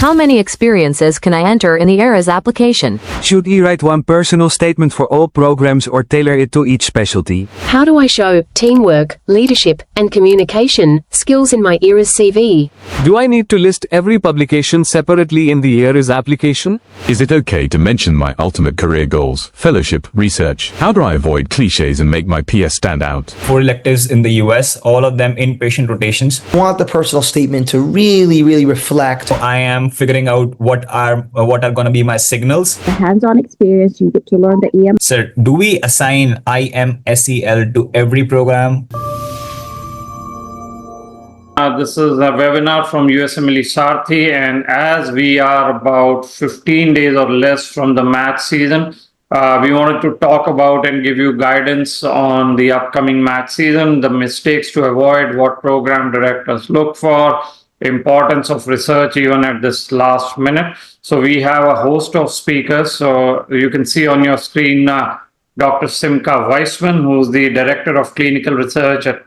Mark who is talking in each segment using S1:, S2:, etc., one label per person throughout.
S1: How many experiences can I enter in the ERAS application?
S2: Should he write one personal statement for all programs or tailor it to each specialty?
S3: How do I show teamwork, leadership, and communication skills in my ERAS CV?
S4: Do I need to list every publication separately in the ERAS application?
S5: Is it okay to mention my ultimate career goals, fellowship, research? How do I avoid cliches and make my PS stand out?
S6: 4 electives in the US, all of them inpatient rotations.
S7: I want the personal statement to really reflect.
S6: I am figuring out what are going to be my signals.
S8: The hands-on experience, you get to learn the EM.
S6: Sir, do we assign IMSEL to every program?
S9: This is a webinar from USMLE Sarthi, and as we are about 15 days or less from the math season, we wanted to talk about and give you guidance on the upcoming math season, the mistakes to avoid, what program directors look for, importance of research even at this last minute. So we have a host of speakers. So you can see on your screen Dr. Simca Weissman, who's the Director of Clinical Research at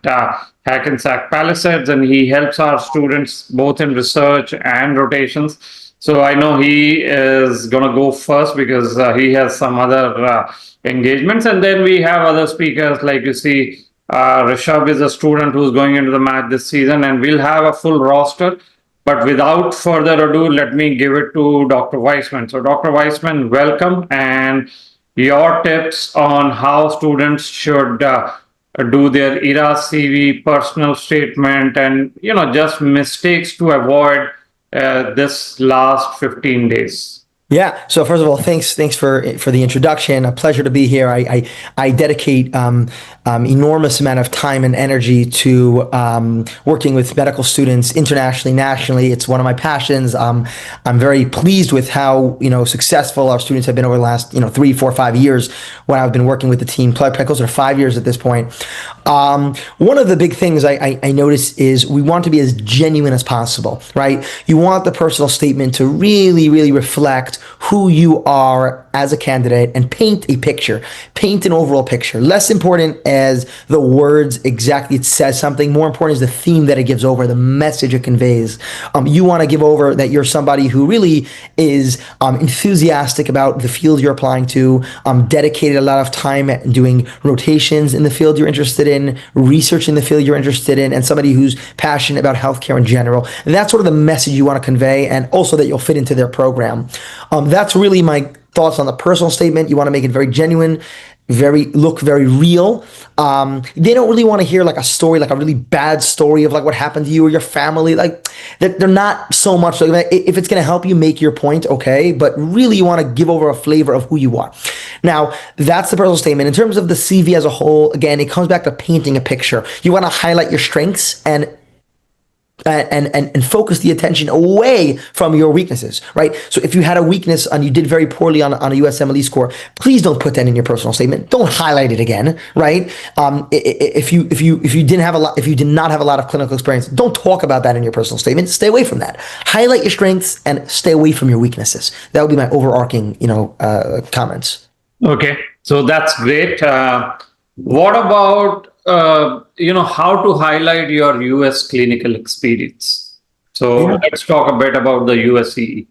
S9: Hackensack Palisades, and he helps our students both in research and rotations. So I know he is going to go first because he has some other engagements. And then we have other speakers like you see, Rishabh is a student who's going into the math this season, and we'll have a full roster. But without further ado, let me give it to Dr. Weissman. So Dr. Weissman, welcome, and your tips on how students should do their ERAS CV, personal statement, and just mistakes to avoid this last 15 days.
S7: Yeah. So first of all, thanks for the introduction. A pleasure to be here. I dedicate enormous amount of time and energy to working with medical students internationally, nationally. It's one of my passions. I'm very pleased with how successful our students have been over the last 3, 4, 5 years when I've been working with the team. Probably closer to 5 years at this point. One of the big things I notice is we want to be as genuine as possible, right? You want the personal statement to really reflect who you are as a candidate and paint a picture, paint an overall picture. Less important as the words exactly it says something, more important is the theme that it gives over, the message it conveys. You want to give over that you're somebody who really is enthusiastic about the field you're applying to, dedicated a lot of time at doing rotations in the field you're interested in, research in the field you're interested in, and somebody who's passionate about healthcare in general. And that's sort of the message you want to convey, and also that you'll fit into their program. That's really my thoughts on the personal statement. You want to make it very genuine, look very real. They don't really want to hear like a story, like a really bad story of like what happened to you or your family. Like they're not so much like that. If it's going to help you make your point, okay, but really you want to give over a flavor of who you are. Now, that's the personal statement. In terms of the CV as a whole, again, it comes back to painting a picture. You want to highlight your strengths and focus the attention away from your weaknesses, right? So if you had a weakness and you did very poorly on a USMLE score, please don't put that in your personal statement. Don't highlight it again, right? If you did not have a lot of clinical experience, don't talk about that in your personal statement. Stay away from that. Highlight your strengths and stay away from your weaknesses. That would be my overarching, comments.
S9: Okay, so that's great. What about how to highlight your US clinical experience? So let's talk a bit about the USCE.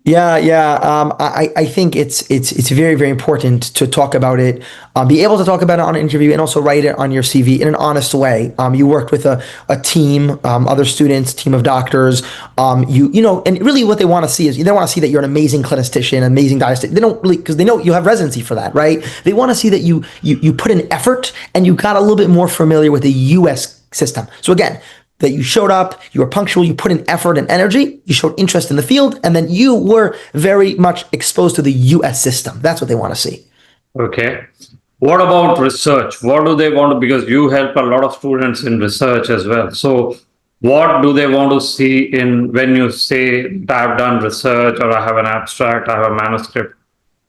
S7: I think it's very important to talk about it, be able to talk about it on an interview, and also write it on your CV in an honest way. You worked with a team, other students, team of doctors. And really what they want to see is they want to see that you're an amazing clinician, amazing dietitian. They don't really, because they know you have residency for that, right? They want to see that you put in effort and you got a little bit more familiar with the US system. So again, that you showed up, you were punctual, you put in effort and energy, you showed interest in the field, and then you were very much exposed to the US system. That's what they want to see.
S9: Okay. What about research? What do they want to, because you help a lot of students in research as well. So what do they want to see when you say I've done research or I have an abstract, I have a manuscript?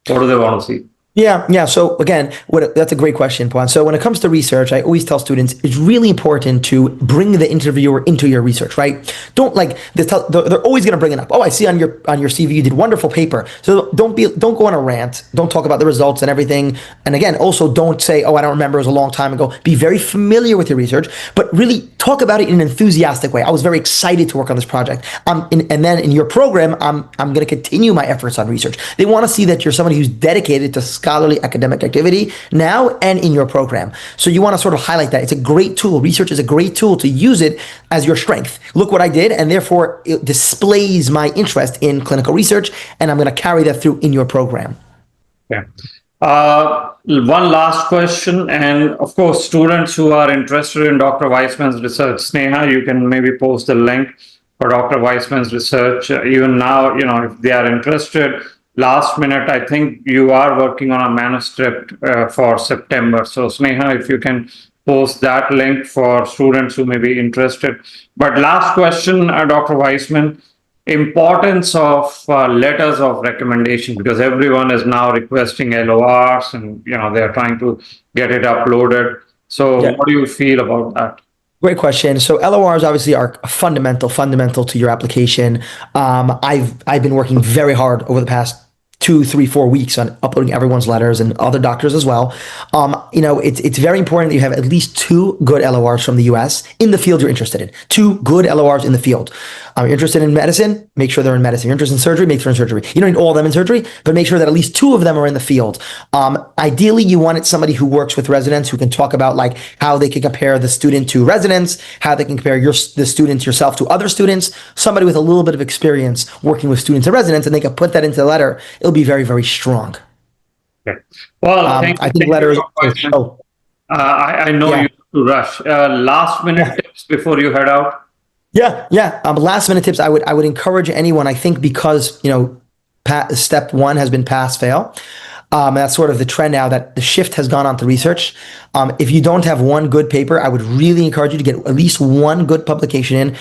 S9: What do they want to see?
S7: Yeah. So again, that's a great question, Puan. So when it comes to research, I always tell students it's really important to bring the interviewer into your research, right? Don't like they're always going to bring it up. Oh, I see on your CV you did wonderful paper. So don't go on a rant. Don't talk about the results and everything. And again, also don't say, oh, I don't remember, it was a long time ago. Be very familiar with your research, but really talk about it in an enthusiastic way. I was very excited to work on this project. And then in your program, I'm going to continue my efforts on research. They want to see that you're somebody who's dedicated to scholarly academic activity now and in your program. So you want to sort of highlight that. It's a great tool. Research is a great tool to use it as your strength. Look what I did, and therefore it displays my interest in clinical research, and I'm going to carry that through in your program.
S9: Yeah. One last question, and of course, students who are interested in Dr. Weissman's research, Sneha, you can maybe post the link for Dr. Weissman's research. Even now, if they are interested, last minute, I think you are working on a manuscript for September. So Sneha, if you can post that link for students who may be interested. But last question, Dr. Weissman, importance of letters of recommendation, because everyone is now requesting LORs and they're trying to get it uploaded. So what do you feel about that?
S7: Great question. So LORs obviously are fundamental to your application. I've been working very hard over the past 2, 3, 4 weeks on uploading everyone's letters and other doctors as well. It's very important that you have at least 2 good LORs from the US in the field you're interested in. 2 good LORs in the field. You're interested in medicine, make sure they're in medicine. You're interested in surgery, make sure they're in surgery. You don't need all of them in surgery, but make sure that at least 2 of them are in the field. Ideally, you want it somebody who works with residents who can talk about like how they can compare the student to residents, how they can compare the student yourself to other students, somebody with a little bit of experience working with students and residents, and they can put that into the letter. It'll be very, very strong.
S9: Okay. Well,
S7: I think letters.
S9: I know you have to rush. Last minute tips before you head out.
S7: Yeah. Last minute tips. I would encourage anyone. I think because step 1 has been pass fail. That's sort of the trend now that the shift has gone on to research. If you don't have one good paper, I would really encourage you to get at least one good publication in.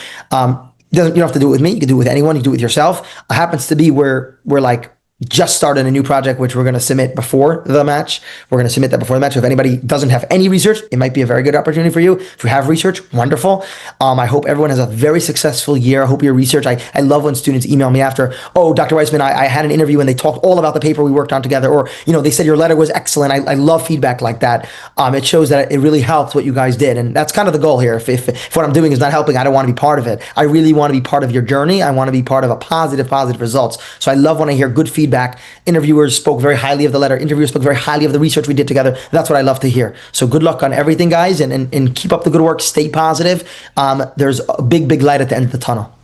S7: You don't have to do it with me. You can do it with anyone. You can do it with yourself. It happens to be we're like just started a new project, which we're going to submit before the match. We're going to submit that before the match. If anybody doesn't have any research, it might be a very good opportunity for you. If you have research, wonderful. I hope everyone has a very successful year. I hope your research, I love when students email me after, oh, Dr. Weissman, I had an interview and they talked all about the paper we worked on together. Or, they said your letter was excellent. I love feedback like that. It shows that it really helped what you guys did. And that's kind of the goal here. If what I'm doing is not helping, I don't want to be part of it. I really want to be part of your journey. I want to be part of a positive results. So I love when I hear good feedback. Interviewers spoke very highly of the letter. Interviewers spoke very highly of the research we did together. That's what I love to hear. So good luck on everything, guys, and keep up the good work. Stay positive. There's a big light at the end of the tunnel.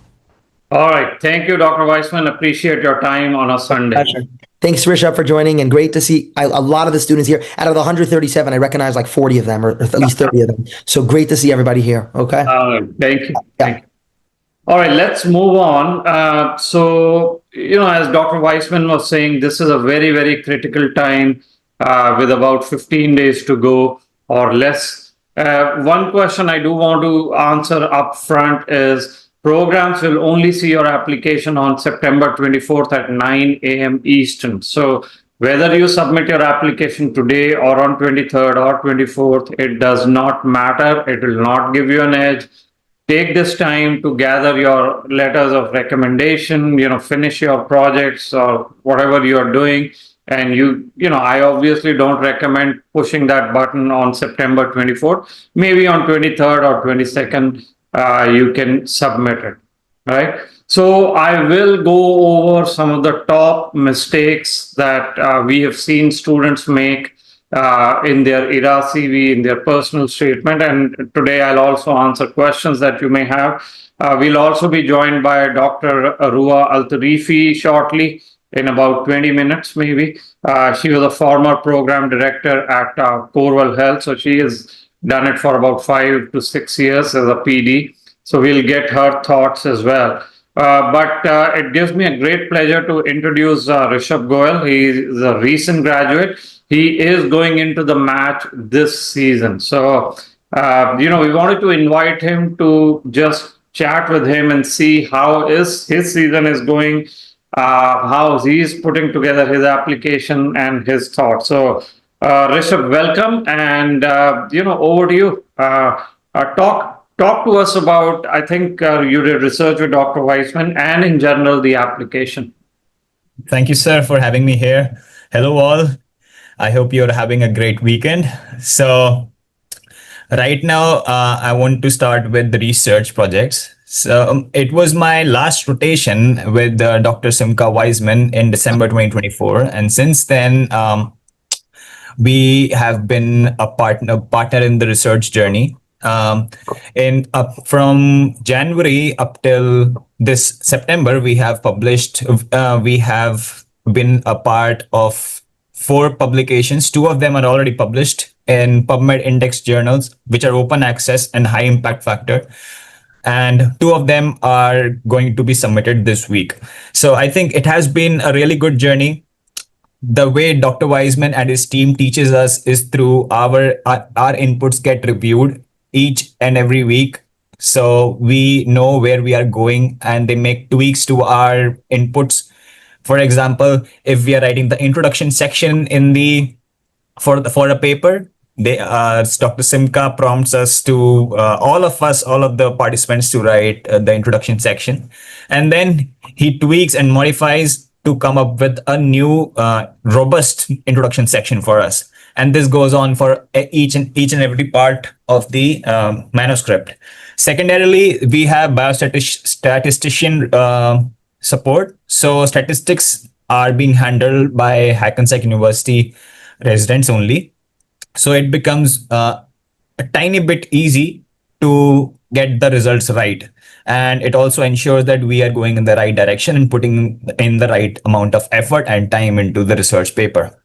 S9: All right. Thank you, Dr. Weissman. Appreciate your time on a Sunday.
S7: Pleasure. Thanks, Rishabh, for joining, and great to see a lot of the students here. Out of the 137, I recognize like 40 of them, or at least 30 of them. So great to see everybody here. Okay.
S9: Thank you. Thank you. All right, let's move on. So, as Dr. Weissman was saying, this is a very, very critical time with about 15 days to go or less. One question I do want to answer up front is programs will only see your application on September 24th at 9 a.m. Eastern. So whether you submit your application today or on 23rd or 24th, it does not matter. It will not give you an edge. Take this time to gather your letters of recommendation, finish your projects or whatever you are doing. And I obviously don't recommend pushing that button on September 24th. Maybe on 23rd or 22nd, you can submit it, right? So I will go over some of the top mistakes that we have seen students make in their ERAS CV, in their personal statement. And today I'll also answer questions that you may have. We'll also be joined by Dr. Arua Altarifi shortly, in about 20 minutes maybe. She was a former program director at Corwell Health, so she has done it for about 5 to 6 years as a PD. So we'll get her thoughts as well. But it gives me a great pleasure to introduce Rishabh Goel. He is a recent graduate. He is going into the match this season. So, we wanted to invite him to just chat with him and see how his season is going. how he's putting together his application and his thoughts. So, Rishabh, welcome, and over to you. Talk to us about. I think you did research with Dr. Weissman, and in general the application.
S10: Thank you, sir, for having me here. Hello, all. I hope you're having a great weekend. So, right now, I want to start with the research projects. So, it was my last rotation with Dr. Simka Wiseman in December 2024. And since then, we have been a partner in the research journey. From January up till this September, we have published, we have been a part of 4 publications. 2 of them are already published in PubMed index journals, which are open access and high impact factor. And 2 of them are going to be submitted this week. So I think it has been a really good journey. The way Dr. Wiseman and his team teaches us is through our inputs get reviewed each and every week. So we know where we are going and they make tweaks to our inputs. For example, if we are writing the introduction section for a paper, Dr. Simka prompts us to all of the participants to write the introduction section, and then he tweaks and modifies to come up with a new robust introduction section for us. And this goes on for each and every part of the manuscript. Secondarily, we have biostatistician support. So statistics are being handled by Hackensack University residents only. So it becomes a tiny bit easy to get the results right. And it also ensures that we are going in the right direction and putting in the right amount of effort and time into the research paper.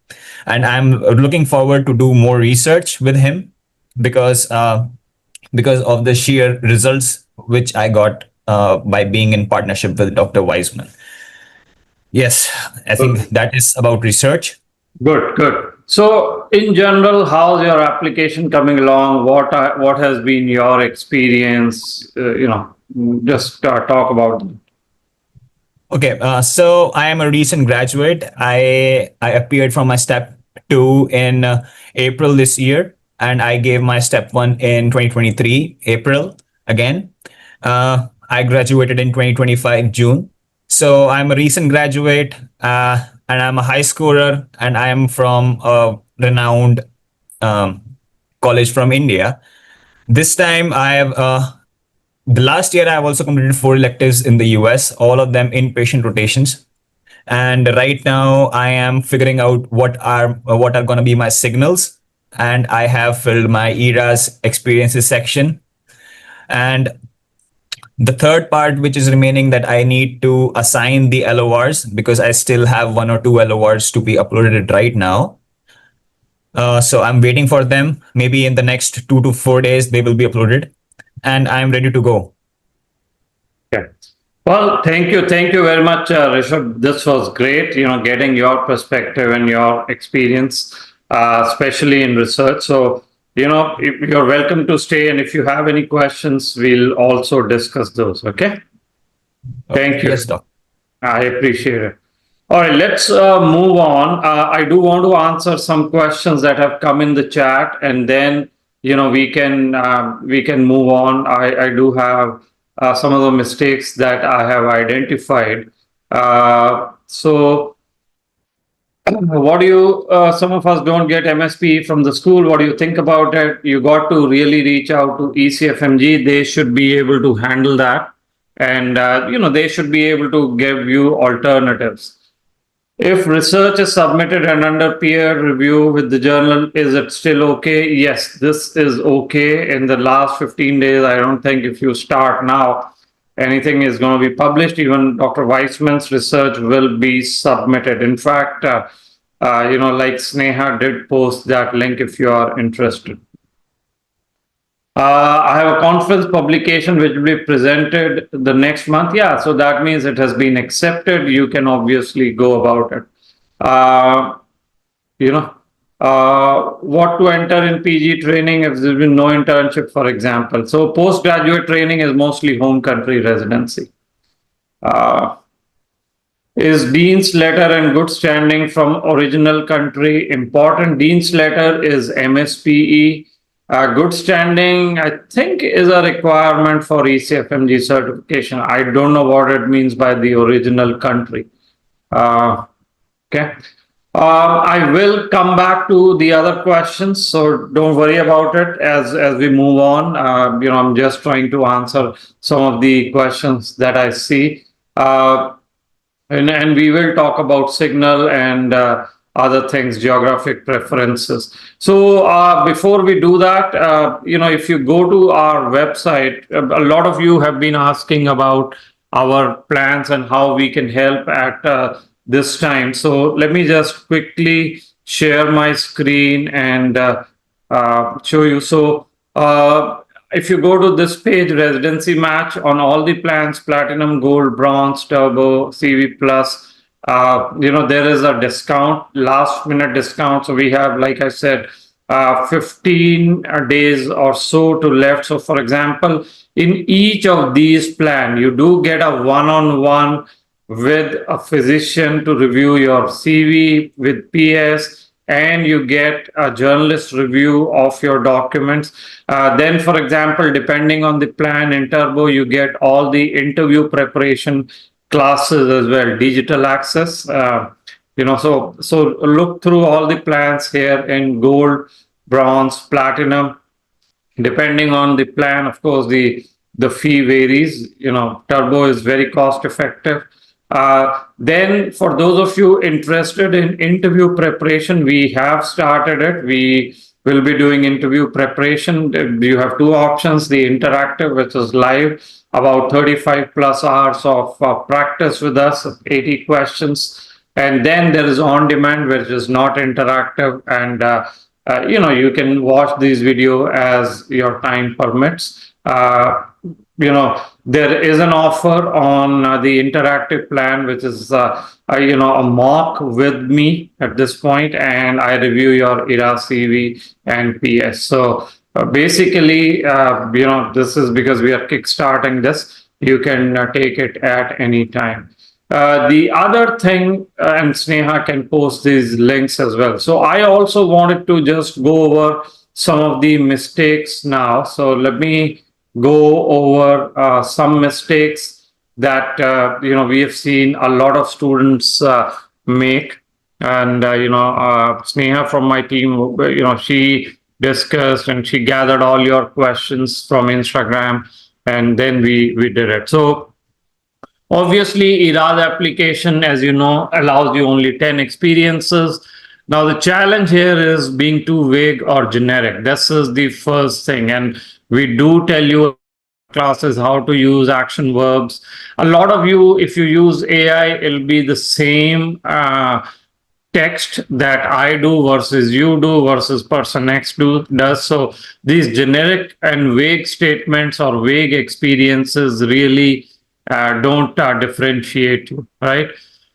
S10: And I'm looking forward to do more research with him because of the sheer results which I got by being in partnership with Dr. Wiseman. Yes, I think that is about research.
S9: Good. So, in general, how's your application coming along? What has been your experience? Just talk about it.
S10: Okay, so I am a recent graduate. I appeared for my step 2 in April this year, and I gave my step 1 in 2023 April again. I graduated in 2025 June. So I'm a recent graduate, and I'm a high scorer, and I am from a renowned college from India. This time I have the last year I've also completed 4 electives in the US, all of them inpatient rotations. And right now I am figuring out what are going to be my signals, and I have filled my ERAS experiences section. And the third part, which is remaining, that I need to assign the LORs, because I still have 1 or 2 LORs to be uploaded right now. So I'm waiting for them. Maybe in the next 2 to 4 days, they will be uploaded, and I'm ready to go.
S9: Okay. Well, thank you very much, Rishabh. This was great, getting your perspective and your experience, especially in research. So, you're welcome to stay, and if you have any questions, we'll also discuss those, okay? Thank you.
S10: Yes, Doc.
S9: I appreciate it. All right, let's move on. I do want to answer some questions that have come in the chat, and then, we can move on. I do have some of the mistakes that I have identified. So what do you, some of us don't get MSP from the school. What do you think about it? You got to really reach out to ECFMG. They should be able to handle that. And, they should be able to give you alternatives. If research is submitted and under peer review with the journal, is it still okay? Yes, this is okay. In the last 15 days, I don't think if you start now, anything is going to be published. Even Dr. Weissman's research will be submitted. In fact, like Sneha did post that link if you are interested. I have a conference publication which will be presented the next month. Yeah, so that means it has been accepted. You can obviously go about it. What to enter in PG training if there's been no internship, for example. So postgraduate training is mostly home country residency. Is Dean's letter and good standing from original country important? Dean's letter is MSPE. Good standing, I think, is a requirement for ECFMG certification. I don't know what it means by the original country. Okay. I will come back to the other questions, so don't worry about it as we move on. I'm just trying to answer some of the questions that I see. And we will talk about signal and other things, geographic preferences. So before we do that, if you go to our website, a lot of you have been asking about our plans and how we can help at this time. So let me just quickly share my screen and show you. So if you go to this page, residency match on all the plans, platinum, gold, bronze, turbo, CV plus, there is a discount, last minute discount. So we have, like I said, 15 days or so to left. So for example, in each of these plans, you do get a one-on-one with a physician to review your CV with PS, and you get a journalist review of your documents. Then, for example, depending on the plan in Turbo, you get all the interview preparation classes as well, digital access. So look through all the plans here in gold, bronze, platinum. Depending on the plan, of course, the fee varies. Turbo is very cost effective. Then for those of you interested in interview preparation, we have started it. We will be doing interview preparation. You have two options: the interactive, which is live, about 35 plus hours of practice with us, 80 questions. And then there is on demand, which is not interactive. And, you can watch these videos as your time permits. There is an offer on the interactive plan, which is, a mock with me at this point, and I review your ERAS CV and PS. So basically, this is because we are kickstarting this. You can take it at any time. The other thing, and Sneha can post these links as well. So I also wanted to just go over some of the mistakes now. So let me go over some mistakes that we have seen a lot of students make. And Sneha from my team, she discussed and she gathered all your questions from Instagram, and then we did it. So obviously, ERAS application, as you know, allows you only 10 experiences. Now, the challenge here is being too vague or generic. This is the first thing. And we do tell you classes how to use action verbs. A lot of you, if you use AI, it'll be the same text that I do versus you do versus person X does. So these generic and vague statements or vague experiences really don't differentiate you, right?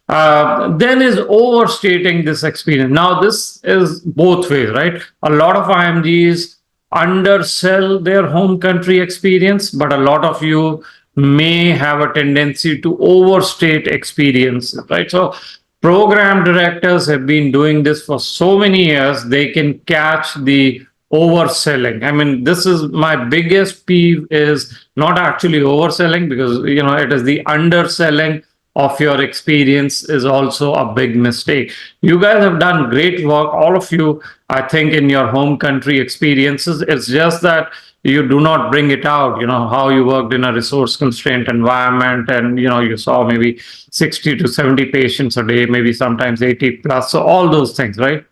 S9: Then is overstating this experience. Now, this is both ways, right? A lot of IMGs undersell their home country experience, but a lot of you may have a tendency to overstate experience, right? So program directors have been doing this for so many years, they can catch the overselling. I mean, this is my biggest peeve, is not actually overselling, because it is the underselling of your experience is also a big mistake. You guys have done great work, all of you, I think, in your home country experiences. It's just that you do not bring it out, how you worked in a resource constraint environment, and you saw maybe 60 to 70 patients a day, maybe sometimes 80 plus. So all those things, right?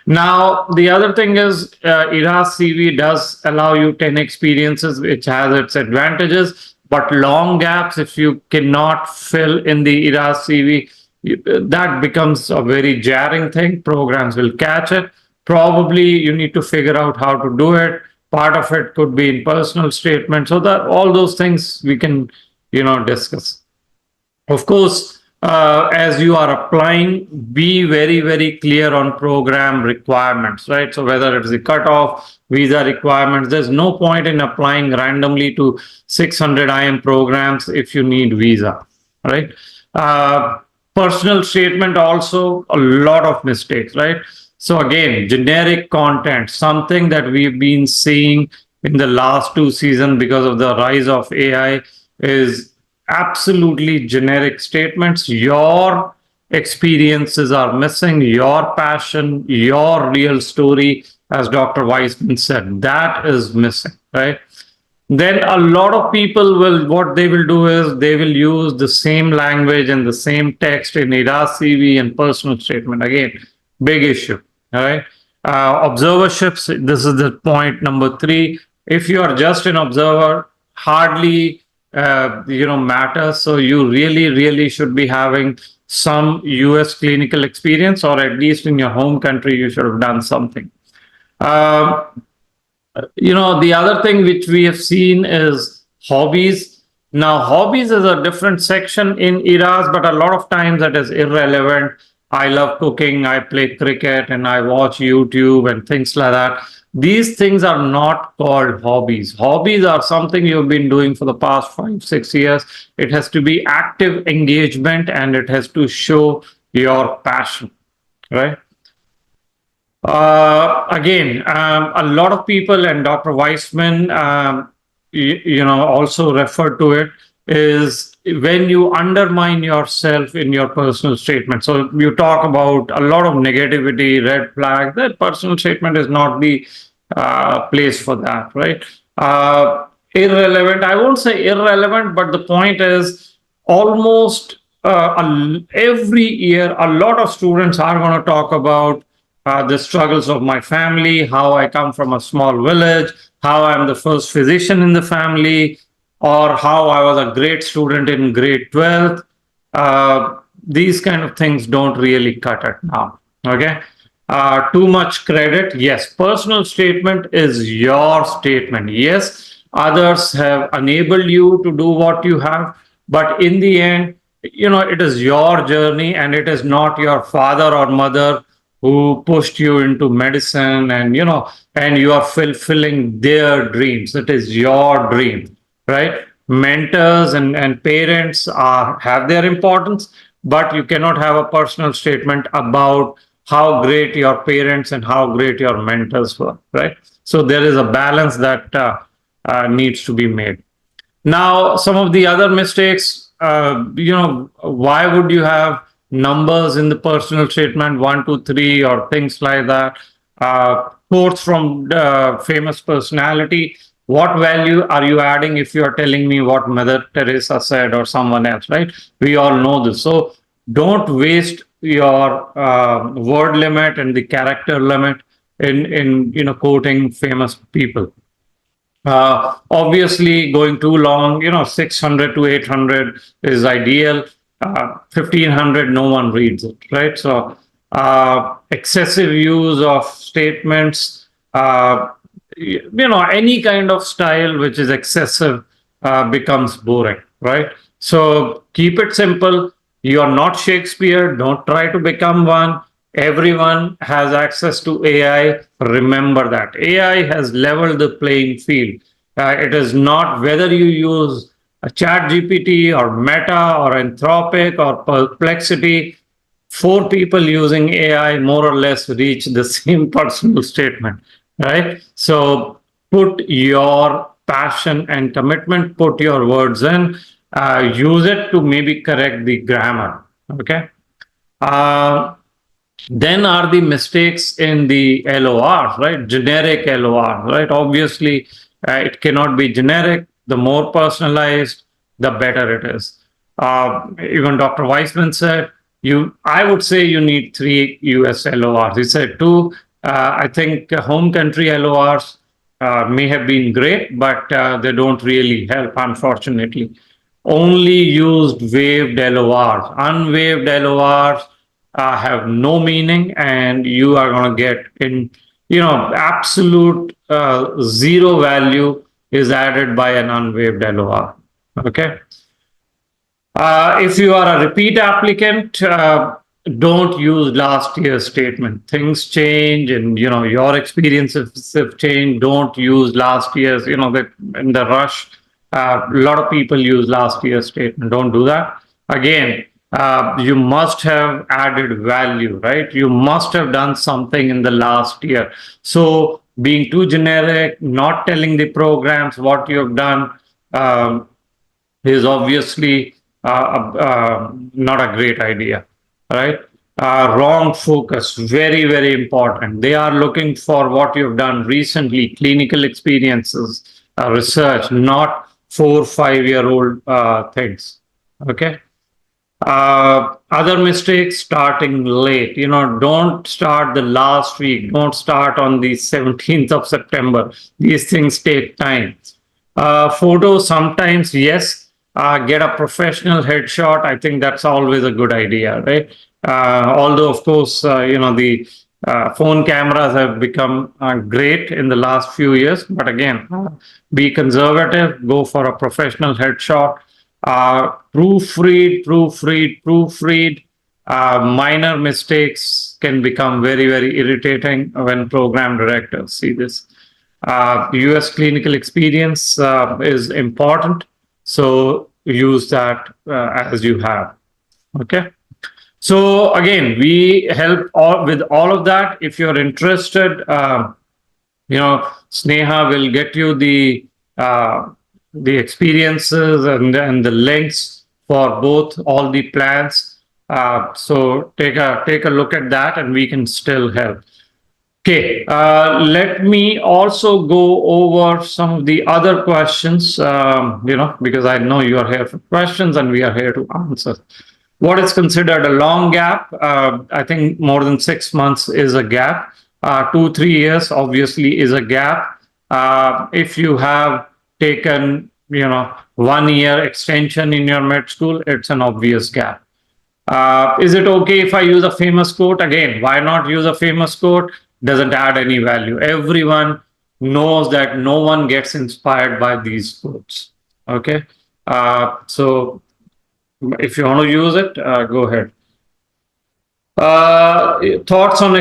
S9: Now, the other thing is ERAS CV does allow you 10 experiences, which has its advantages, but long gaps, if you cannot fill in the ERAS CV, that becomes a very jarring thing. Programs will catch it. Probably you need to figure out how to do it. Part of it could be in personal statement. So that all those things we can, discuss. Of course, as you are applying, be very, very clear on program requirements, right? So whether it's the cutoff, visa requirements, there's no point in applying randomly to 600 IM programs if you need visa, right? Personal statement also a lot of mistakes, right? So again, generic content, something that we've been seeing in the last 2 seasons because of the rise of AI is absolutely generic statements. Your experiences are missing, your passion, your real story, as Dr. Weissman said, that is missing, right? Then a lot of people will, what they will do is they will use the same language and the same text in ERAS CV and personal statement. Again, big issue. All right. Observerships, this is the point number 3. If you are just an observer, hardly matters. So you really should be having some US clinical experience, or at least in your home country, you should have done something. The other thing which we have seen is hobbies. Now, hobbies is a different section in ERAS, but a lot of times it is irrelevant. I love cooking, I play cricket, and I watch YouTube and things like that. These things are not called hobbies. Hobbies are something you've been doing for the past 5-6 years. It has to be active engagement and it has to show your passion, right? Again, a lot of people, and Dr. Weissman, also referred to it, is when you undermine yourself in your personal statement. So you talk about a lot of negativity, red flag. That personal statement is not the place for that, right? Irrelevant. I won't say irrelevant, but the point is almost every year, a lot of students are going to talk about the struggles of my family, how I come from a small village, how I'm the first physician in the family, or how I was a great student in grade 12th. These kind of things don't really cut it now. Okay. Too much credit. Yes. Personal statement is your statement. Yes. Others have enabled you to do what you have, but in the end, it is your journey and it is not your father or mother who pushed you into medicine and you are fulfilling their dreams. It is your dream, right? Mentors and parents have their importance, but you cannot have a personal statement about how great your parents and how great your mentors were, right? So there is a balance that needs to be made. Now, some of the other mistakes, why would you have numbers in the personal statement, 1, 2, 3, or things like that? Quotes from famous personality. What value are you adding if you are telling me what Mother Teresa said or someone else, right? We all know this. So don't waste your word limit and the character limit in quoting famous people. Obviously, going too long, 600 to 800 is ideal. 1500, no one reads it, right? So excessive use of statements, any kind of style which is excessive becomes boring, right? So keep it simple. You are not Shakespeare. Don't try to become one. Everyone has access to AI. Remember that AI has leveled the playing field. It is not whether you use a chat GPT or Meta or Anthropic or Perplexity. 4 people using AI more or less reach the same personal statement, right? So put your passion and commitment, put your words in, use it to maybe correct the grammar, okay? Then are the mistakes in the LOR, right? Generic LOR, right? Obviously, it cannot be generic. The more personalized, the better it is. Even Dr. Weissman said, I would say you need 3 US LORs. He said 2. I think home country LORs may have been great, but they don't really help, unfortunately. Only used waived LORs. Unwaived LORs have no meaning, and you are going to get absolute zero value is added by an unwaived LOR. Okay. If you are a repeat applicant, don't use last year's statement. Things change, and your experiences have changed. Don't use last year's. In the rush, a lot of people use last year's statement. Don't do that. Again, you must have added value, right? You must have done something in the last year. So being too generic, not telling the programs what you have done, is obviously not a great idea, right? Wrong focus, very, very important. They are looking for what you've done recently, clinical experiences, research, not 4 5 year old things. Okay. Other mistakes, starting late. Don't start the last week. Don't start on the 17th of September. These things take time. Photos, sometimes, yes, get a professional headshot. I think that's always a good idea, right? Although, of course, the phone cameras have become great in the last few years. But again, be conservative, go for a professional headshot. Proofread. Minor mistakes can become very, very irritating when program directors see this. US clinical experience is important, so use that as you have. Okay. So again, we help with all of that. If you're interested, Sneha will get you the experiences and the links for both all the plans. So take a look at that, and we can still help. Okay, let me also go over some of the other questions, because I know you are here for questions and we are here to answer. What is considered a long gap? I think more than 6 months is a gap. 2 3 years obviously is a gap. If you have taken 1 year extension in your med school, it's an obvious gap. Is it okay if I use a famous quote? Again, why not use a famous quote? Doesn't add any value. Everyone knows that no one gets inspired by these quotes. Okay. So if you want to use it, go ahead. Thoughts on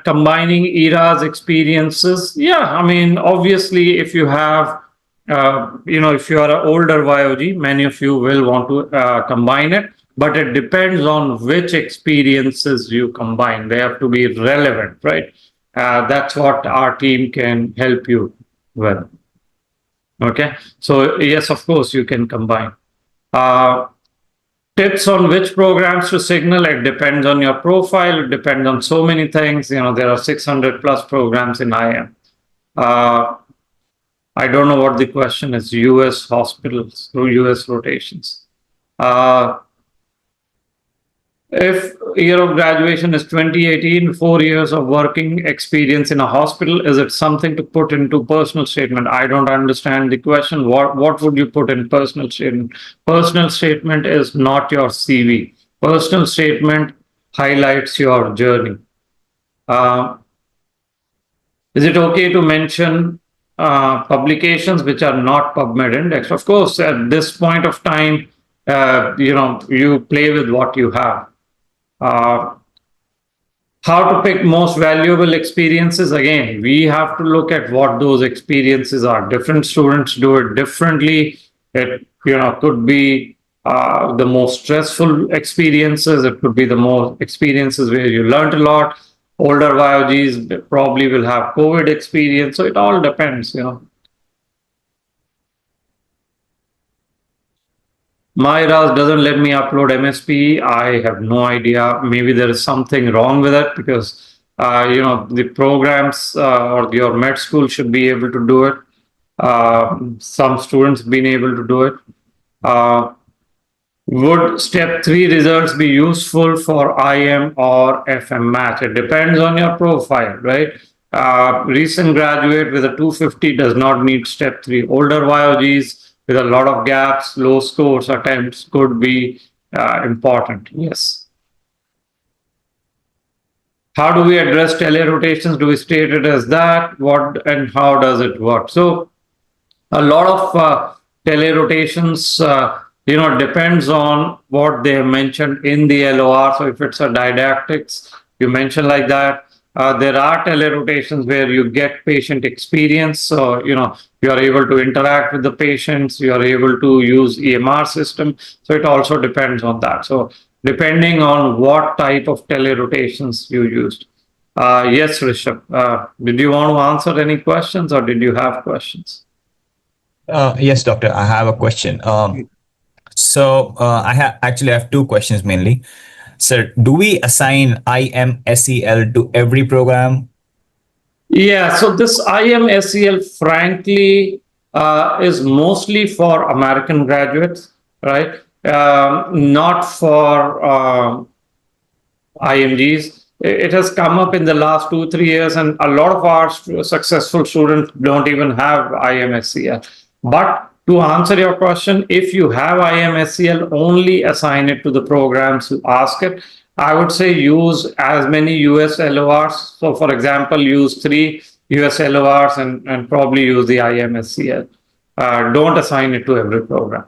S9: combining ERAS experiences? Yeah, I mean, obviously, if you have, if you are an older YOG, many of you will want to combine it, but it depends on which experiences you combine. They have to be relevant, right? That's what our team can help you with. Okay, so yes, of course, you can combine. Tips on which programs to signal, it depends on your profile, it depends on so many things. There are 600 plus programs in IM. I don't know what the question is. US hospitals through US rotations. If year of graduation is 2018, 4 years of working experience in a hospital, is it something to put into personal statement? I don't understand the question. What would you put in personal statement? Personal statement is not your CV. Personal statement highlights your journey. Is it okay to mention publications which are not PubMed index? Of course, at this point of time, you play with what you have. How to pick most valuable experiences? Again, we have to look at what those experiences are. Different students do it differently. It could be the most stressful experiences. It could be the more experiences where you learned a lot. Older YOGs probably will have COVID experience. So it all depends, My ERAS doesn't let me upload MSP. I have no idea. Maybe there is something wrong with it, because the programs or your med school should be able to do it. Some students been able to do it. Would step 3 results be useful for IM or FM match? It depends on your profile, right? Recent graduate with a 250 does not need step 3. Older YOGs with a lot of gaps, low scores attempts could be important. Yes. How do we address tele-rotations? Do we state it as that? What and how does it work? So a lot of tele-rotations, depends on what they have mentioned in the LOR. So if it's a didactics, you mention like that. There are tele-rotations where you get patient experience. So, you are able to interact with the patients, you are able to use EMR system. So it also depends on that. So depending on what type of tele-rotations you used. Yes, Rishabh, did you want to answer any questions or did you have questions?
S10: Yes, doctor, I have a question. So I have two questions mainly. Sir, do we assign IMSEL to every program?
S9: Yeah, so this IMSEL, frankly, is mostly for American graduates, right? Not for IMGs. It has come up in the last 2, 3 years, and a lot of our successful students don't even have IMSEL. But to answer your question, if you have IMSEL, only assign it to the programs you ask it. I would say use as many US LORs. So, for example, use 3 US LORs and probably use the IMSEL. Don't assign it to every program.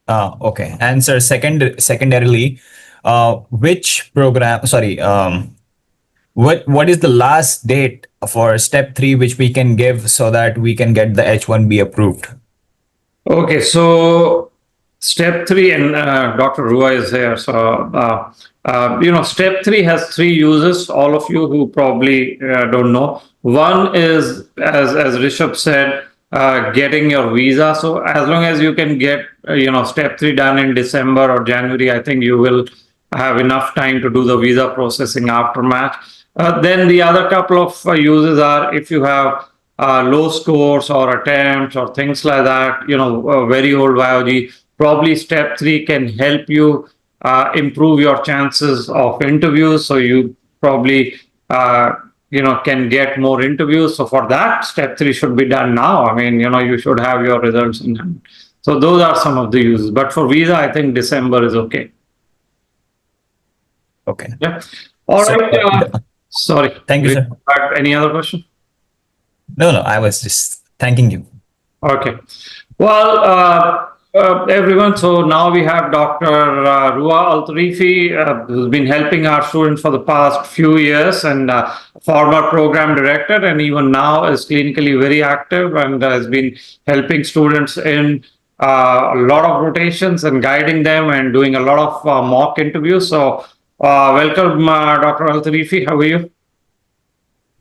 S10: Okay. And sir, secondarily, which program? Sorry. What is the last date for step 3 which we can give so that we can get the H1B approved?
S9: Okay, so step 3, and Dr. Rua is here. So, step 3 has 3 uses. All of you who probably don't know. One is, as Rishabh said, getting your visa. So as long as you can get, step 3 done in December or January, I think you will have enough time to do the visa processing after match. Then the other couple of uses are if you have low scores or attempts or things like that, very old YOG, probably step 3 can help you improve your chances of interviews. So you probably, can get more interviews. So for that, step 3 should be done now. I mean, you should have your results in hand. So those are some of the uses. But for visa, I think December is okay.
S10: Okay.
S9: Yeah. All right. Sorry.
S10: Thank you, sir.
S9: Any other question?
S10: No, I was just thanking you.
S9: Okay. Well, everyone, so now we have Dr. Rua Al-Tarifi, who's been helping our students for the past few years and former program director, and even now is clinically very active and has been helping students in a lot of rotations and guiding them and doing a lot of mock interviews. So welcome, Dr. Al-Tarifi. How are you?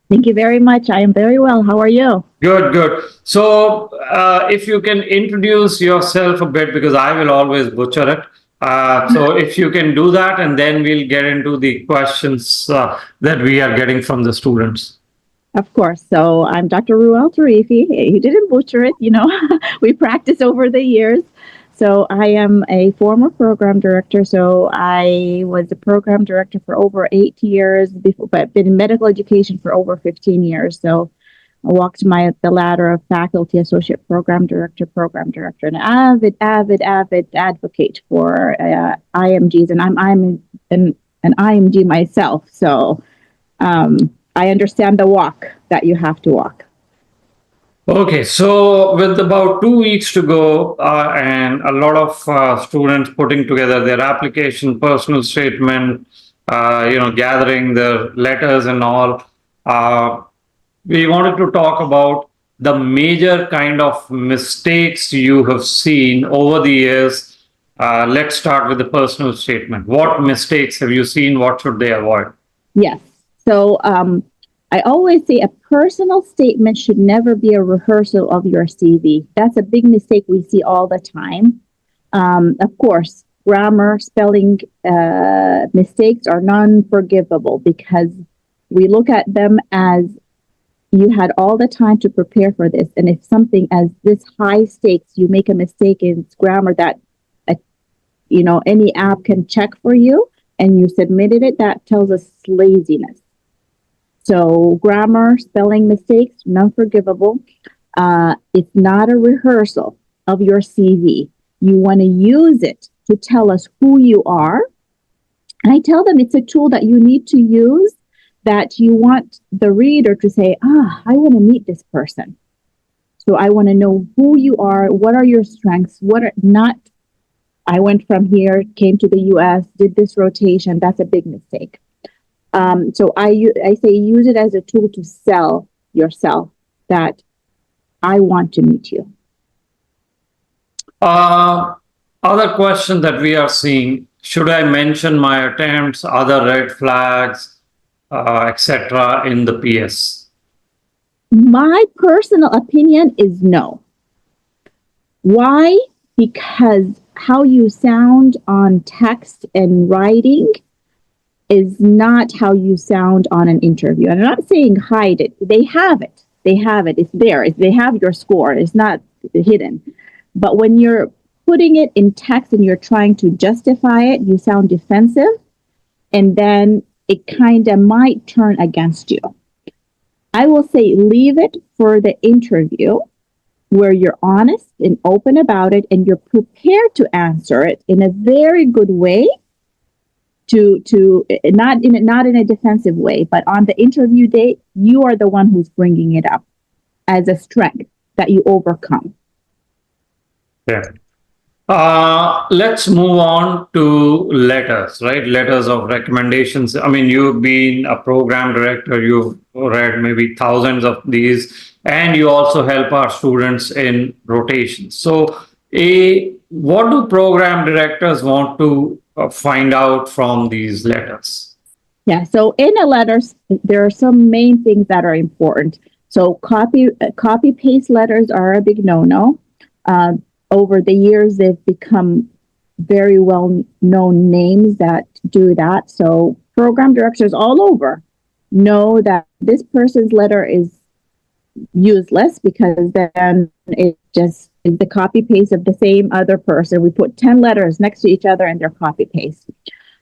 S8: Thank you very much. I am very well. How are you?
S9: Good. So if you can introduce yourself a bit, because I will always butcher it. So if you can do that, and then we'll get into the questions that we are getting from the students.
S8: Of course. So I'm Dr. Ruel Tarifi. You didn't butcher it, we practice over the years. So I am a former program director. So I was a program director for over 8 years before, but been in medical education for over 15 years. So I walked the ladder of faculty, associate program director, and avid advocate for IMGs. And I'm an IMG myself. So I understand the walk that you have to walk.
S9: Okay, so with about 2 weeks to go and a lot of students putting together their application, personal statement, gathering their letters and all, we wanted to talk about the major kind of mistakes you have seen over the years. Let's start with the personal statement. What mistakes have you seen? What should they avoid?
S8: Yes. So I always say a personal statement should never be a rehearsal of your CV. That's a big mistake we see all the time. Of course, grammar, spelling mistakes are non-forgivable because we look at them as you had all the time to prepare for this. And if something as this high stakes, you make a mistake in grammar that, any app can check for you and you submitted it, that tells us laziness. So grammar, spelling mistakes, non-forgivable. It's not a rehearsal of your CV. You want to use it to tell us who you are. And I tell them it's a tool that you need to use, that you want the reader to say, I want to meet this person. So I want to know who you are, what are your strengths, what are not. I went from here, came to the US, did this rotation. That's a big mistake. So I say use it as a tool to sell yourself that I want to meet you.
S9: Other question that we are seeing, should I mention my attempts, other red flags, etc. in the PS?
S8: My personal opinion is no. Why? Because how you sound on text and writing is not how you sound on an interview. And I'm not saying hide it. They have it. They have it. It's there. They have your score. It's not hidden. But when you're putting it in text and you're trying to justify it, you sound defensive. And then it kind of might turn against you. I will say leave it for the interview where you're honest and open about it and you're prepared to answer it in a very good way, to not in a defensive way, but on the interview day, you are the one who's bringing it up as a strength that you overcome.
S9: Yeah. Let's move on to letters, right? Letters of recommendations. I mean, you've been a program director, you've read maybe thousands of these, and you also help our students in rotations. So, what do program directors want to find out from these letters?
S8: Yeah, so in a letter, there are some main things that are important. So copy paste letters are a big no-no. Over the years, they've become very well-known names that do that. So program directors all over know that this person's letter is useless because then it just is the copy-paste of the same other person. We put 10 letters next to each other and they're copy-paste.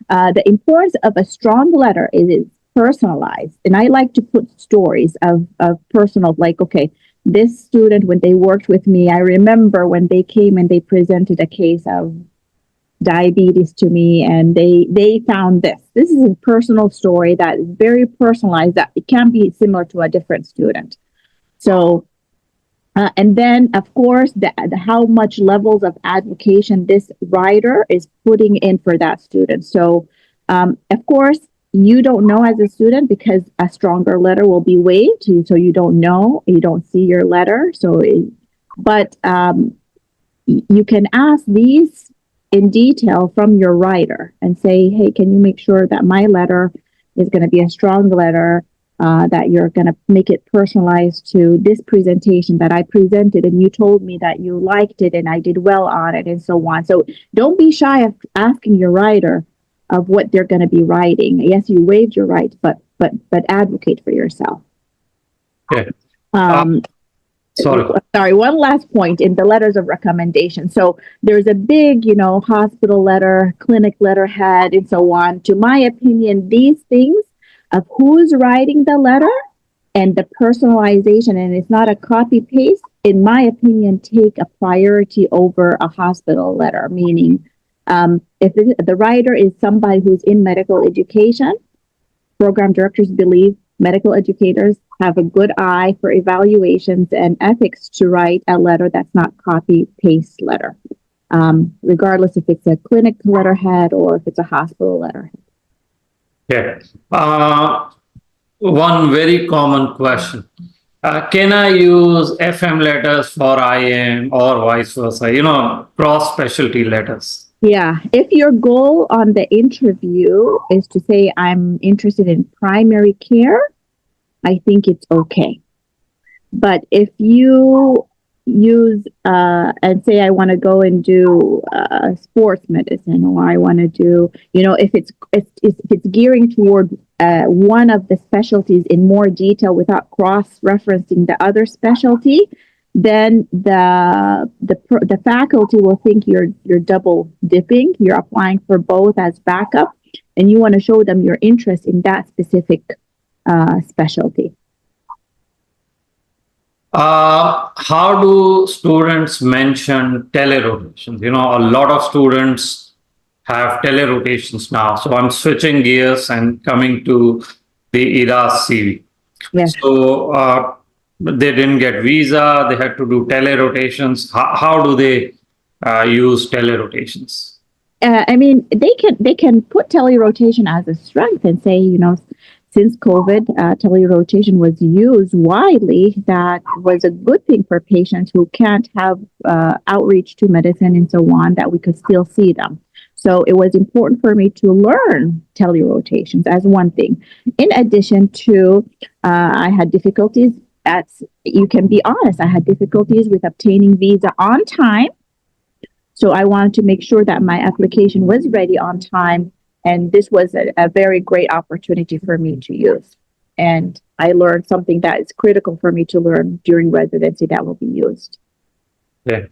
S8: The importance of a strong letter is it's personalized. And I like to put stories of personal, like, okay, this student, when they worked with me, I remember when they came and they presented a case of diabetes to me and they found this. This is a personal story that is very personalized, that it can be similar to a different student. So, and then of course, how much levels of advocation this writer is putting in for that student. So, of course, you don't know as a student because a stronger letter will be waived. So you don't know, you don't see your letter. So, but you can ask these in detail from your writer and say, hey, can you make sure that my letter is going to be a strong letter, that you're going to make it personalized to this presentation that I presented and you told me that you liked it and I did well on it and so on. So don't be shy of asking your writer of what they're going to be writing. Yes, you waived your right, but advocate for yourself.
S9: Okay.
S8: Sorry, one last point in the letters of recommendation. So there's a big, hospital letter, clinic letterhead, and so on. To my opinion, these things of who's writing the letter and the personalization, and it's not a copy paste, in my opinion, take a priority over a hospital letter, meaning if the writer is somebody who's in medical education, program directors believe medical educators have a good eye for evaluations and ethics to write a letter that's not copy-paste letter, regardless if it's a clinic letterhead or if it's a hospital letterhead.
S9: Yeah. One very common question. Can I use FM letters for IM or vice versa, cross-specialty letters?
S8: Yeah, if your goal on the interview is to say, I'm interested in primary care, I think it's okay. But if you use and say, I want to go and do sports medicine, or I want to do, if it's gearing toward one of the specialties in more detail without cross-referencing the other specialty, then the faculty will think you're double dipping. You're applying for both as backup, and you want to show them your interest in that specific specialty.
S9: How do students mention tele-rotations? A lot of students have tele-rotations now. So I'm switching gears and coming to the ERAS CV.
S8: Yes.
S9: So they didn't get visa, they had to do tele-rotations. How do they use tele-rotations?
S8: They can put tele-rotation as a strength and say, since COVID, tele-rotation was used widely. That was a good thing for patients who can't have outreach to medicine and so on, that we could still see them. So it was important for me to learn tele-rotations as one thing. In addition to, I had difficulties you can be honest, I had difficulties with obtaining visa on time. So I wanted to make sure that my application was ready on time. And this was a very great opportunity for me to use. And I learned something that is critical for me to learn during residency that will be used.
S9: Yeah.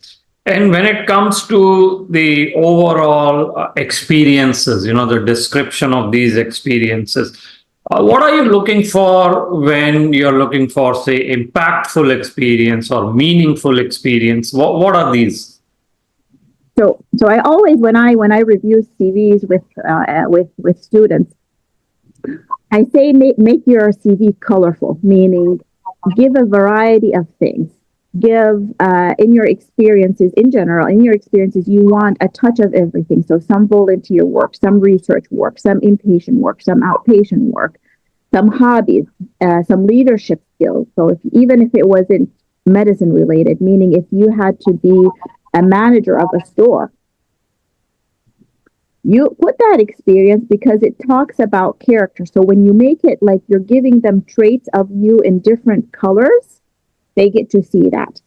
S9: And when it comes to the overall experiences, the description of these experiences, what are you looking for when you're looking for, say, impactful experience or meaningful experience? What are these?
S8: So I always, when I review CVs with students, I say make your CV colorful, meaning give a variety of things. Give in your experiences, you want a touch of everything. So some volunteer work, some research work, some inpatient work, some outpatient work, some hobbies, some leadership skills. So even if it wasn't medicine related, meaning if you had to be a manager of a store, you put that experience because it talks about character. So when you make it like you're giving them traits of you in different colors, they get to see that.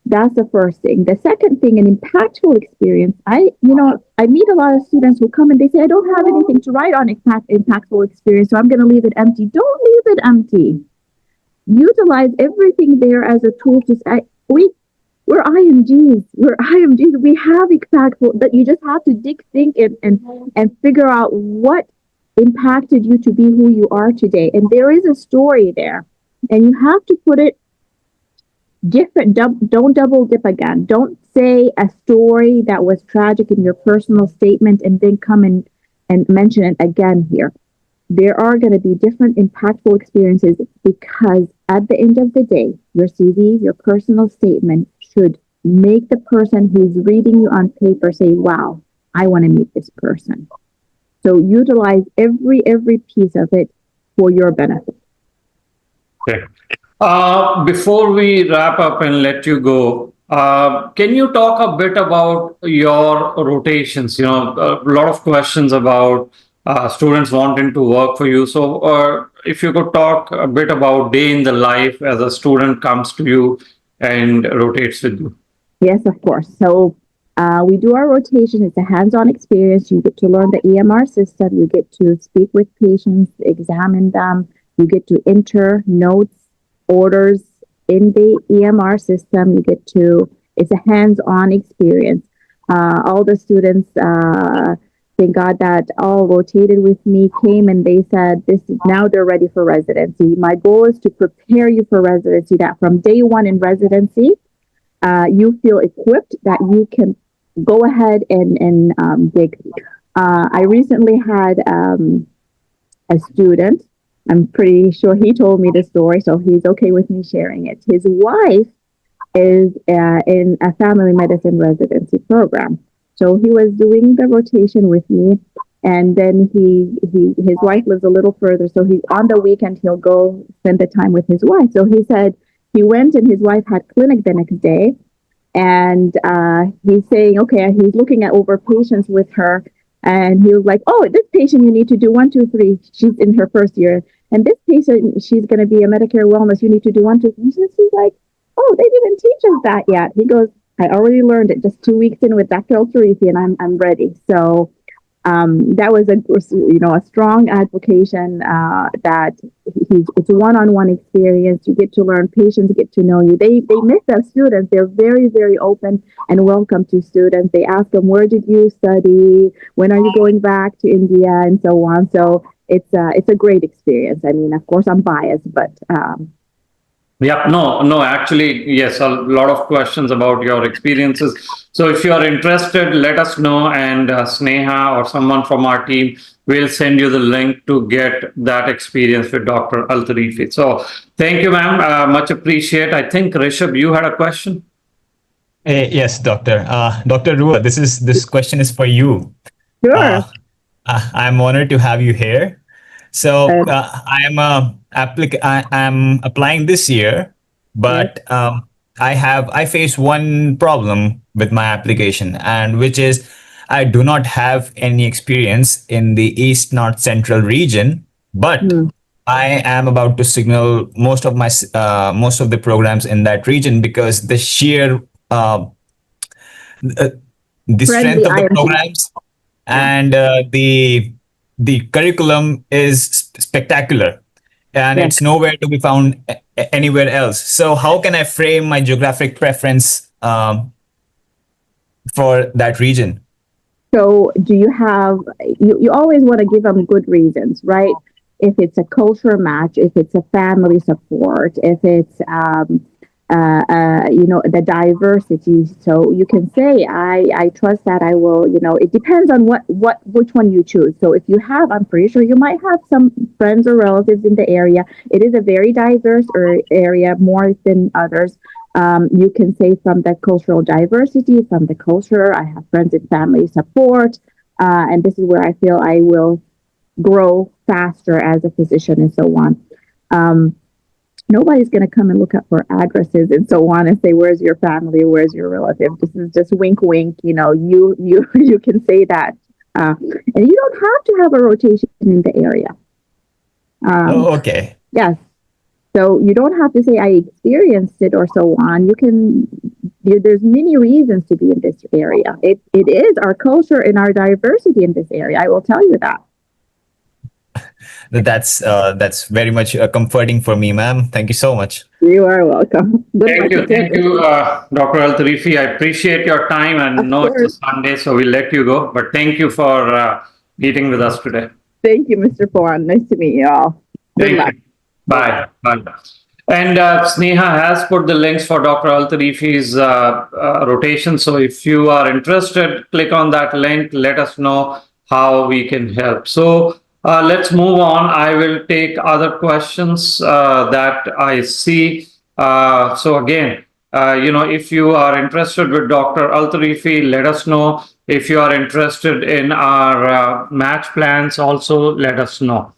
S8: That's the first thing. The second thing, an impactful experience. I meet a lot of students who come and they say, I don't have anything to write on impactful experience, so I'm going to leave it empty. Don't leave it empty. Utilize everything there as a tool to say, we're IMGs. We have impactful, but you just have to think and figure out what impacted you to be who you are today. And there is a story there, and you have to put it different. Don't double dip again. Don't say a story that was tragic in your personal statement and then come and mention it again here. There are going to be different impactful experiences, because at the end of the day, your CV, your personal statement should make the person who's reading you on paper say, wow, I want to meet this person. So utilize every piece of it for your benefit.
S9: Okay. Before we wrap up and let you go, can you talk a bit about your rotations? A lot of questions about students wanting to work for you. So if you could talk a bit about day in the life as a student comes to you and rotates with you.
S8: Yes, of course. So we do our rotation. It's a hands-on experience. You get to learn the EMR system. You get to speak with patients, examine them. You get to enter notes, orders in the EMR system. It's a hands-on experience. All the students, thank God that all rotated with me, came and they said, now they're ready for residency. My goal is to prepare you for residency, that from day one in residency, you feel equipped, that you can go ahead and dig. I recently had a student. I'm pretty sure he told me the story, so he's okay with me sharing it. His wife is in a family medicine residency program. So he was doing the rotation with me, and then his wife lives a little further. So on the weekend, he'll go spend the time with his wife. So he said he went and his wife had clinic the next day, and he's saying, okay, he's looking at over patients with her. And he was like, oh, this patient you need to do 1, 2, 3. She's in her first year. And this patient, she's going to be a Medicare wellness. You need to do 1, 2, 3. She's like, oh, they didn't teach us that yet. He goes, I already learned it just 2 weeks in with Dr. Al-Tarifi, and I'm ready. So that was a strong advocation that it's a one-on-one experience. You get to learn, patients get to know you. They miss their students. They're very, very open and welcome to students. They ask them, where did you study? When are you going back to India? And so on. So it's a great experience. I mean, of course, I'm biased, but
S9: Yeah, no, actually, yes, a lot of questions about your experiences. So if you are interested, let us know, and Sneha or someone from our team will send you the link to get that experience with Dr. Al-Tarifi. So thank you, ma'am. Much appreciate. I think, Rishabh, you had a question?
S10: Yes, Doctor. Dr. Rua, this question is for you.
S8: sure.
S10: I'm honored to have you here. So I am applying this year, but I face one problem with my application, and which is I do not have any experience in the East North Central region, but I am about to signal most of the programs in that region because the sheer the
S8: Friendly
S10: strength of the
S8: IMG.
S10: programs and the curriculum is spectacular, and
S8: Yeah.
S10: it's nowhere to be found anywhere else. So how can I frame my geographic preference for that region?
S8: So do you have, you always want to give them good reasons, right? If it's a culture match, if it's a family support, if it's, the diversity. So you can say, I trust that I will, it depends on which one you choose. So if you have, I'm pretty sure you might have some friends or relatives in the area. It is a very diverse area, more than others. You can say from the cultural diversity, from the culture, I have friends and family support, and this is where I feel I will grow faster as a physician and so on. Nobody's going to come and look up for addresses and so on and say, where's your family? Where's your relative? This is just wink, wink. You can say that. And you don't have to have a rotation in the area.
S10: Okay.
S8: Yes. So you don't have to say I experienced it or so on. There's many reasons to be in this area. It is our culture and our diversity in this area. I will tell you that.
S10: That's very much comforting for me, ma'am. Thank you so much.
S8: You are welcome.
S9: Thank you, Dr. Al-Tarifi. I appreciate your time, and know it's a Sunday, so we'll let you go. But thank you for meeting with us today.
S8: Thank you, Mr. Pawan. Nice to meet you all. Good luck.
S9: You. Bye. Bye. And Sneha has put the links for Dr. Al-Tarifi's rotation. So if you are interested, click on that link. Let us know how we can help. So let's move on. I will take other questions that I see. So again, if you are interested with Dr. Al-Tarifi, let us know. If you are interested in our match plans, also let us know.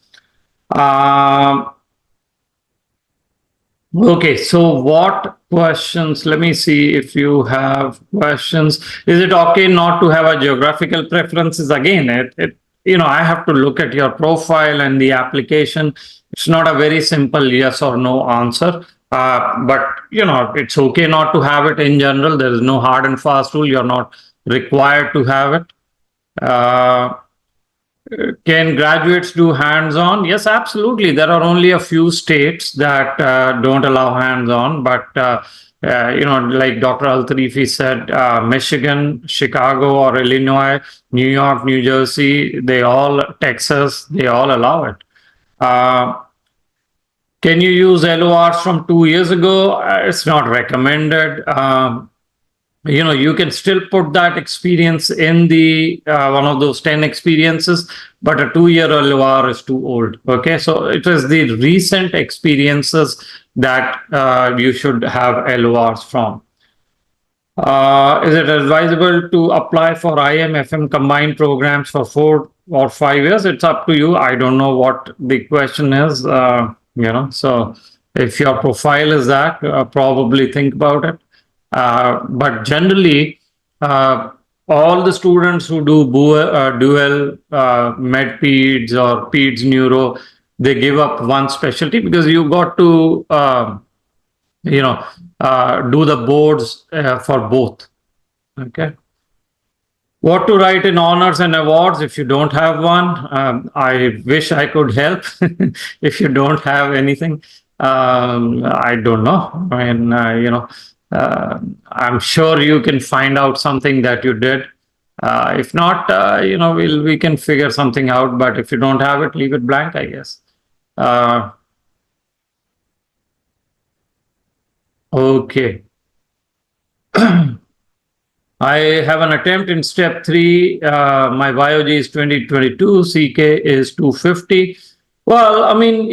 S9: Okay, so what questions? Let me see if you have questions. Is it okay not to have a geographical preferences? Again, I have to look at your profile and the application. It's not a very simple yes or no answer. But it's okay not to have it in general. There is no hard and fast rule. You're not required to have it. Can graduates do hands-on? Yes, absolutely. There are only a few states that don't allow hands-on, but like Dr. Al-Tarifi said, Michigan, Chicago, or Illinois, New York, New Jersey, Texas, they all allow it. Can you use LORs from 2 years ago? It's not recommended. You can still put that experience in the one of those 10 experiences, but a 2-year LOR is too old. Okay, so it is the recent experiences that you should have LORs from. Is it advisable to apply for IM-FM combined programs for 4 or 5 years? It's up to you. I don't know what the question is. So if your profile is that, probably think about it. But generally, all the students who do dual med peds or peds neuro, they give up one specialty because you got to do the boards for both. Okay. What to write in honors and awards if you don't have one? I wish I could help. If you don't have anything, I don't know. I mean, I'm sure you can find out something that you did. If not, we can figure something out. But if you don't have it, leave it blank, I guess. Okay. I have an attempt in step 3. My biology is 2022. CK is 250. Well, I mean,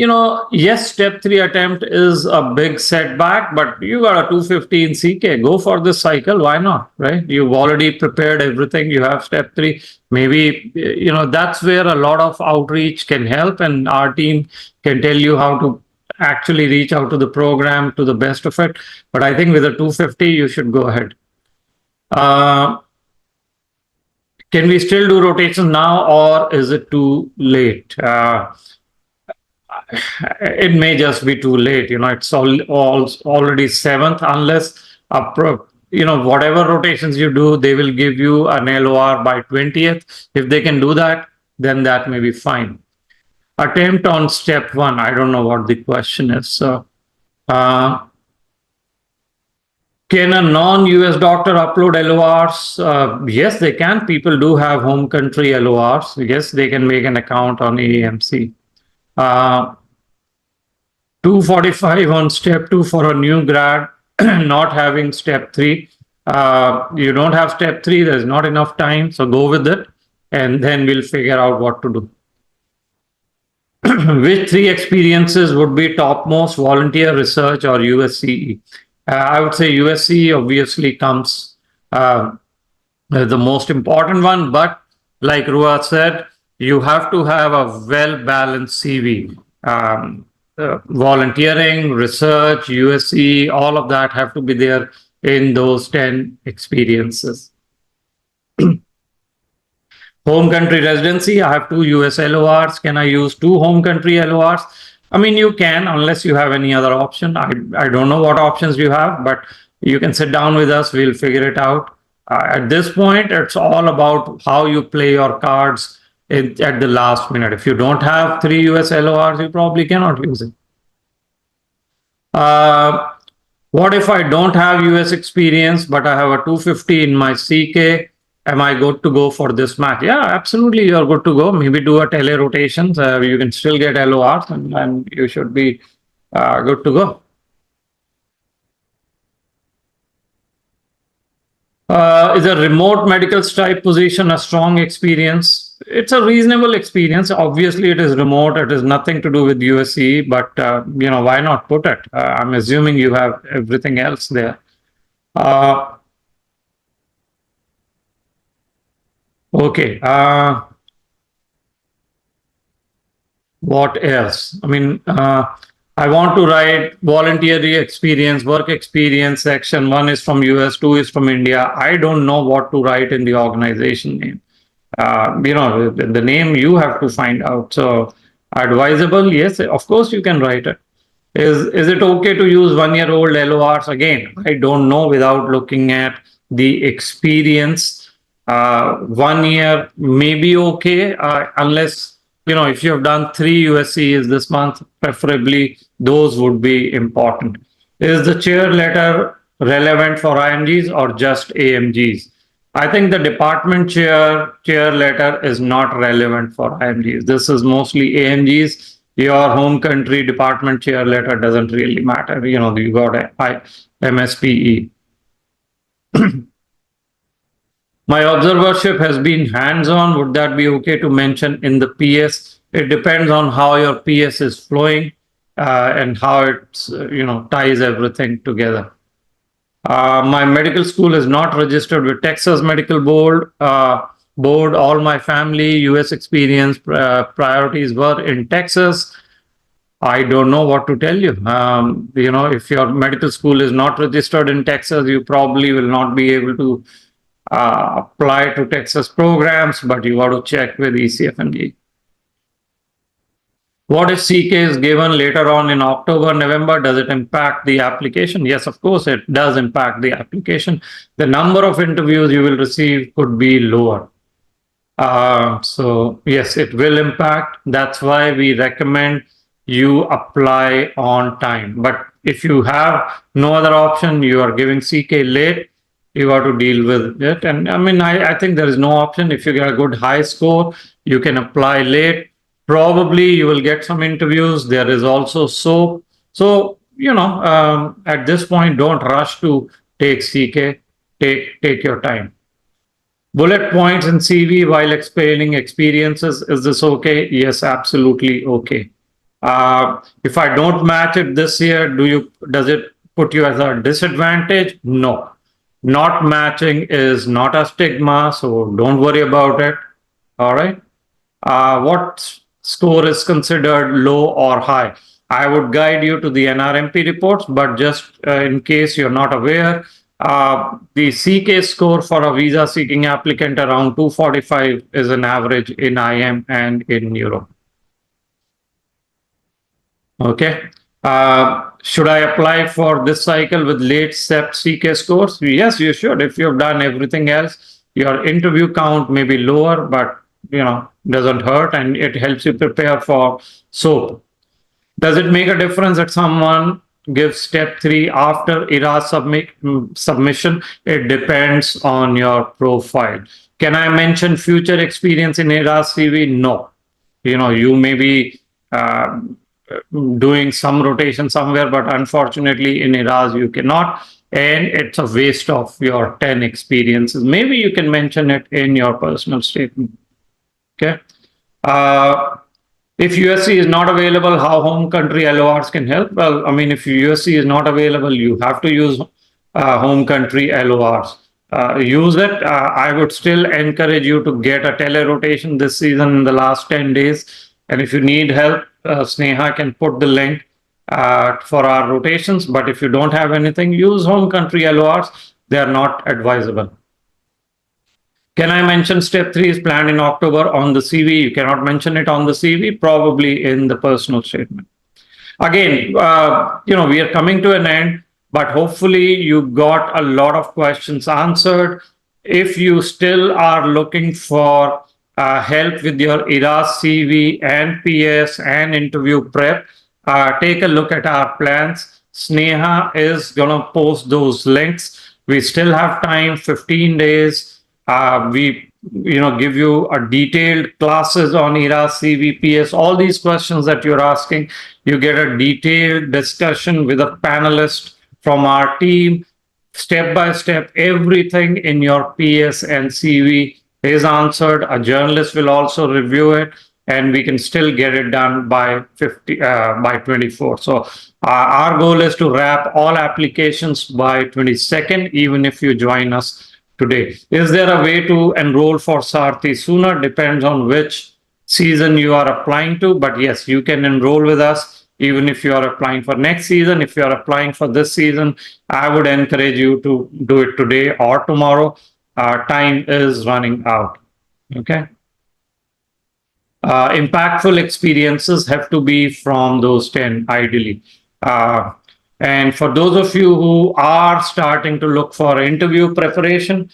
S9: yes, step three attempt is a big setback, but you got a 250 in CK. Go for this cycle. Why not? Right? You've already prepared everything. You have step three. Maybe, that's where a lot of outreach can help, and our team can tell you how to actually reach out to the program to the best of it. But I think with a 250, you should go ahead. Can we still do rotations now, or is it too late? It may just be too late. It's already 7th, unless whatever rotations you do, they will give you an LOR by 20th. If they can do that, then that may be fine. Attempt on step 1. I don't know what the question is. So, can a non-US doctor upload LORs? Yes, they can. People do have home country LORs. Yes, they can make an account on AMC. 245 on step 2 for a new grad, not having step 3. You don't have step 3, there's not enough time, so go with it, and then we'll figure out what to do. Which 3 experiences would be topmost, volunteer, research, or USCE? I would say USCE obviously comes the most important one, but like Ruha said, you have to have a well-balanced CV. Volunteering, research, USCE, all of that have to be there in those 10 experiences. Home country residency, I have 2 US LORs. Can I use 2 home country LORs? I mean, you can, unless you have any other option. I don't know what options you have, but you can sit down with us. We'll figure it out. At this point, it's all about how you play your cards at the last minute. If you don't have 3 US LORs, you probably cannot use it. What if I don't have US experience, but I have a 250 in my CK? Am I good to go for this match? Yeah, absolutely. You're good to go. Maybe do a tele-rotations. You can still get LORs, and you should be good to go. Is a remote medical type position a strong experience? It's a reasonable experience. Obviously, it is remote. It has nothing to do with USCE, but why not put it? I'm assuming you have everything else there. Okay. What else? I mean, I want to write voluntary experience, work experience section. 1 is from US, 2 is from India. I don't know what to write in the organization name. The name you have to find out. So advisable, yes, of course you can write it. Is it okay to use 1-year-old LORs? Again, I don't know without looking at the experience. 1 year may be okay, unless, if you have done 3 USCs this month, preferably those would be important. Is the chair letter relevant for IMGs or just AMGs? I think the department chair letter is not relevant for IMGs. This is mostly AMGs. Your home country department chair letter doesn't really matter. You got a MSPE. My observership has been hands-on. Would that be okay to mention in the PS? It depends on how your PS is flowing and how it ties everything together. My medical school is not registered with Texas Medical Board. All my family US experience priorities were in Texas. I don't know what to tell you. If your medical school is not registered in Texas, you probably will not be able to apply to Texas programs, but you got to check with ECFMG. What if CK is given later on in October, November? Does it impact the application? Yes, of course, it does impact the application. The number of interviews you will receive could be lower. So yes, it will impact. That's why we recommend you apply on time. But if you have no other option, you are giving CK late, you have to deal with it. And I mean, I think there is no option. If you get a good high score, you can apply late. Probably you will get some interviews. There is also SOAP. So, at this point, don't rush to take CK. Take your time. Bullet points in CV while explaining experiences. Is this okay? Yes, absolutely okay. If I don't match it this year, does it put you as a disadvantage? No. Not matching is not a stigma, so don't worry about it. All right. What score is considered low or high? I would guide you to the NRMP reports, but just in case you're not aware, the CK score for a visa seeking applicant around 245 is an average in IM and in Europe. Okay. Should I apply for this cycle with late SEP CK scores? Yes, you should. If you've done everything else, your interview count may be lower, but doesn't hurt, and it helps you prepare for SOAP. Does it make a difference that someone gives step 3 after ERAS submission? It depends on your profile. Can I mention future experience in ERAS CV? No. You may be doing some rotation somewhere, but unfortunately in ERAS you cannot, and it's a waste of your 10 experiences. Maybe you can mention it in your personal statement. Okay. If USC is not available, how home country LORs can help? Well, I mean, if USC is not available, you have to use home country LORs. Use it. I would still encourage you to get a tele-rotation this season in the last 10 days. And if you need help, Sneha can put the link for our rotations. But if you don't have anything, use home country LORs. They are not advisable. Can I mention step 3 is planned in October on the CV? You cannot mention it on the CV, probably in the personal statement. Again, we are coming to an end, but hopefully you got a lot of questions answered. If you still are looking for help with your ERAS CV and PS and interview prep, take a look at our plans. Sneha is going to post those links. We still have time, 15 days. We give you a detailed classes on ERAS, CV, PS, all these questions that you're asking. You get a detailed discussion with a panelist from our team, step by step. Everything in your PS and CV is answered. A journalist will also review it, and we can still get it done by 24. So our goal is to wrap all applications by 22nd, even if you join us today. Is there a way to enroll for Sarthi sooner? Depends on which season you are applying to, but yes, you can enroll with us even if you are applying for next season. If you are applying for this season, I would encourage you to do it today or tomorrow. Time is running out. Okay. Impactful experiences have to be from those 10 ideally. And for those of you who are starting to look for interview preparation,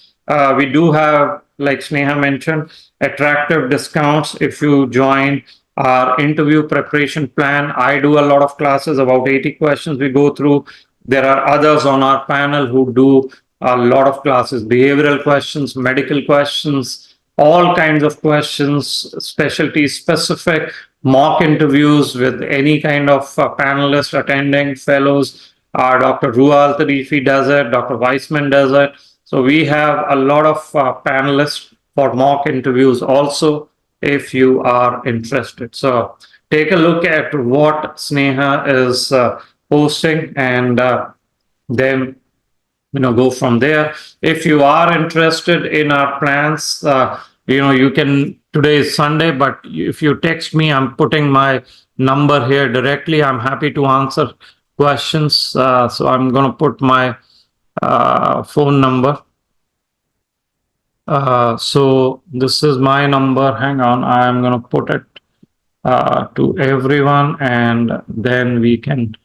S9: we do have, like Sneha mentioned, attractive discounts if you join our interview preparation plan. I do a lot of classes, about 80 questions we go through. There are others on our panel who do a lot of classes, behavioral questions, medical questions, all kinds of questions, specialty specific, mock interviews with any kind of panelist attending, fellows. Dr. Rual Tarifi does it, Dr. Weissman does it. So we have a lot of panelists for mock interviews also, if you are interested. So take a look at what Sneha is posting, and then go from there. If you are interested in our plans, you can, today is Sunday, but if you text me, I'm putting my number here directly. I'm happy to answer questions. So I'm going to put my phone number. So this is my number. Hang on. I'm going to put it to everyone, and then we can,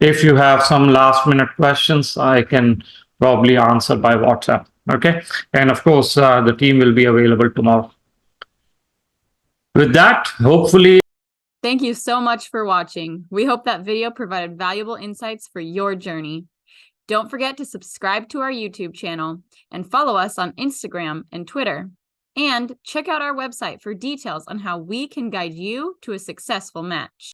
S9: if you have some last minute questions, I can probably answer by WhatsApp. Okay. And of course, the team will be available tomorrow. With that, hopefully.
S11: Thank you so much for watching. We hope that video provided valuable insights for your journey. Don't forget to subscribe to our YouTube channel and follow us on Instagram and Twitter. And check out our website for details on how we can guide you to a successful match.